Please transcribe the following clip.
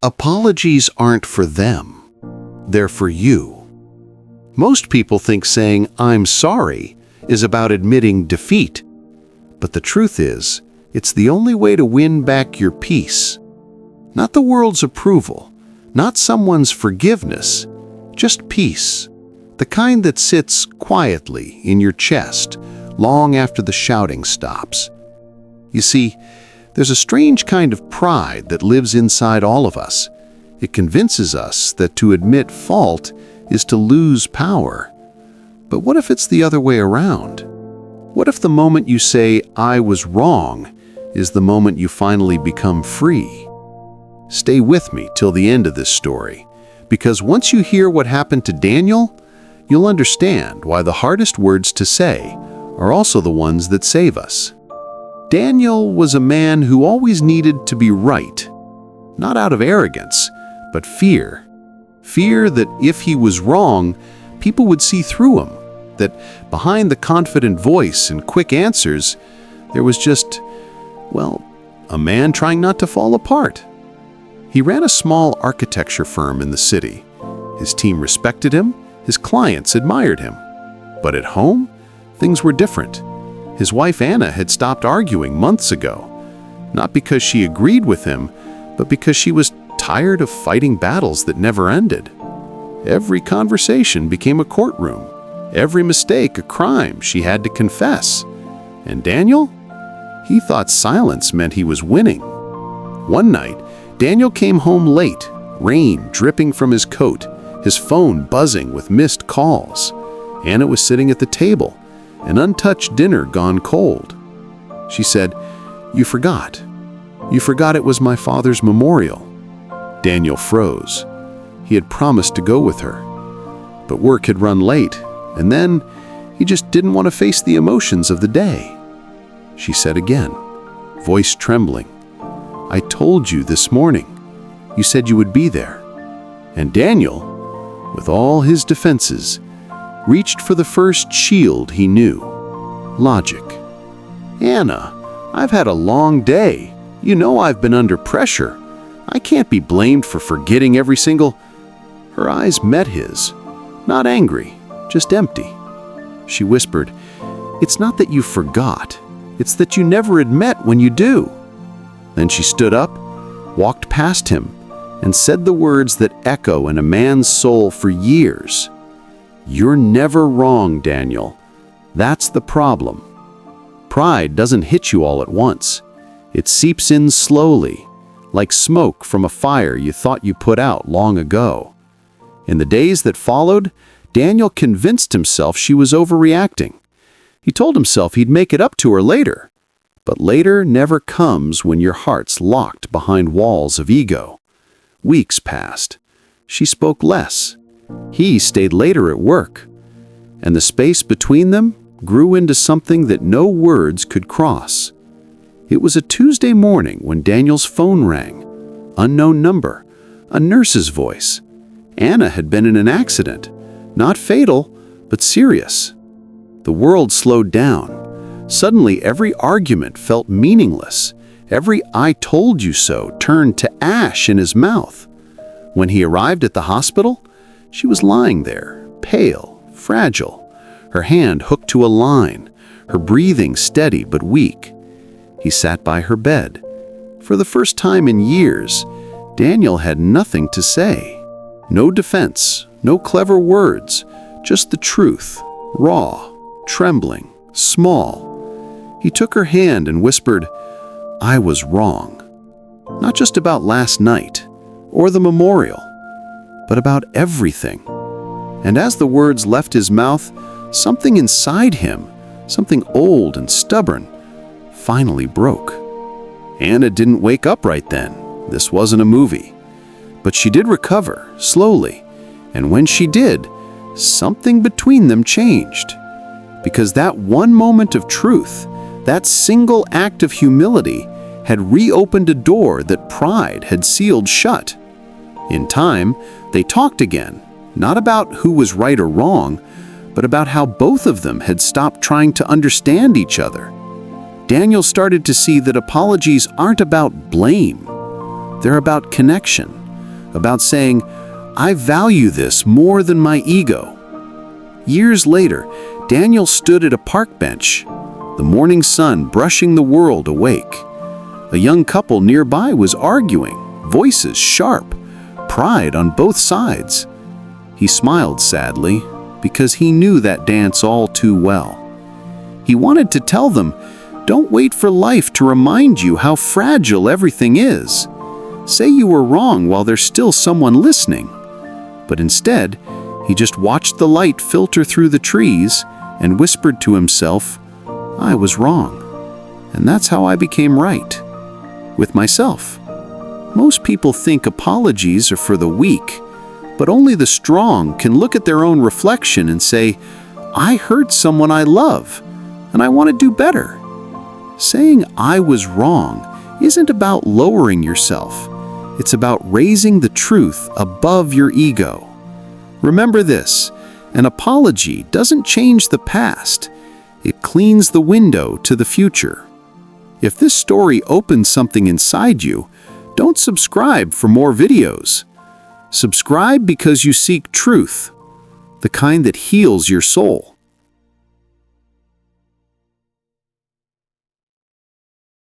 Apologies aren't for them. They're for you. Most people think saying, "I'm sorry," is about admitting defeat. But the truth is, it's the only way to win back your peace. Not the world's approval, not someone's forgiveness, just peace. The kind that sits quietly in your chest long after the shouting stops. You see, there's a strange kind of pride that lives inside all of us. It convinces us that to admit fault is to lose power. But what if it's the other way around? What if the moment you say, "I was wrong," is the moment you finally become free? Stay with me till the end of this story, because once you hear what happened to Daniel, you'll understand why the hardest words to say are also the ones that save us. Daniel was a man who always needed to be right, not out of arrogance, but fear. Fear that if he was wrong, people would see through him, that behind the confident voice and quick answers, there was just, well, a man trying not to fall apart. He ran a small architecture firm in the city. His team respected him, his clients admired him. But at home, things were different. His wife Anna had stopped arguing months ago, not because she agreed with him, but because she was tired of fighting battles that never ended. Every conversation became a courtroom, every mistake a crime she had to confess. And Daniel? He thought silence meant he was winning. One night, Daniel came home late, rain dripping from his coat, his phone buzzing with missed calls. Anna was sitting at the table, an untouched dinner gone cold. She said, "You forgot. You forgot it was my father's memorial." Daniel froze. He had promised to go with her. But work had run late, and then he just didn't want to face the emotions of the day. She said again, voice trembling, "I told you this morning. You said you would be there." And Daniel, with all his defenses, reached for the first shield he knew, logic. "Anna, I've had a long day. You know I've been under pressure. I can't be blamed for forgetting every single—" Her eyes met his, not angry, just empty. She whispered, "It's not that you forgot. It's that you never admit when you do." Then she stood up, walked past him, and said the words that echo in a man's soul for years. "You're never wrong, Daniel. That's the problem. Pride doesn't hit you all at once. It seeps in slowly, like smoke from a fire you thought you put out long ago." In the days that followed, Daniel convinced himself she was overreacting. He told himself he'd make it up to her later. But later never comes when your heart's locked behind walls of ego. Weeks passed. She spoke less. He stayed later at work. And the space between them grew into something that no words could cross. It was a Tuesday morning when Daniel's phone rang. Unknown number, a nurse's voice. Anna had been in an accident. Not fatal, but serious. The world slowed down. Suddenly, every argument felt meaningless. Every "I told you so" turned to ash in his mouth. When he arrived at the hospital, she was lying there, pale, fragile, her hand hooked to a line, her breathing steady but weak. He sat by her bed. For the first time in years, Daniel had nothing to say. No defense, no clever words, just the truth, raw, trembling, small. He took her hand and whispered, "I was wrong." Not just about last night, or the memorial, but about everything. And as the words left his mouth, something inside him, something old and stubborn, finally broke. Anna didn't wake up right then. This wasn't a movie. But she did recover, slowly. And when she did, something between them changed. Because that one moment of truth, that single act of humility, had reopened a door that pride had sealed shut. In time, they talked again, not about who was right or wrong, but about how both of them had stopped trying to understand each other. Daniel started to see that apologies aren't about blame. They're about connection, about saying, "I value this more than my ego." Years later, Daniel stood at a park bench, the morning sun brushing the world awake. A young couple nearby was arguing, voices sharp, pride on both sides. He smiled sadly, because he knew that dance all too well. He wanted to tell them, "Don't wait for life to remind you how fragile everything is. Say you were wrong while there's still someone listening." But instead, he just watched the light filter through the trees and whispered to himself, "I was wrong. And that's how I became right. With myself." Most people think apologies are for the weak, but only the strong can look at their own reflection and say, "I hurt someone I love, and I want to do better." Saying "I was wrong" isn't about lowering yourself. It's about raising the truth above your ego. Remember this, an apology doesn't change the past. It cleans the window to the future. If this story opens something inside you, don't subscribe for more videos. Subscribe because you seek truth, the kind that heals your soul.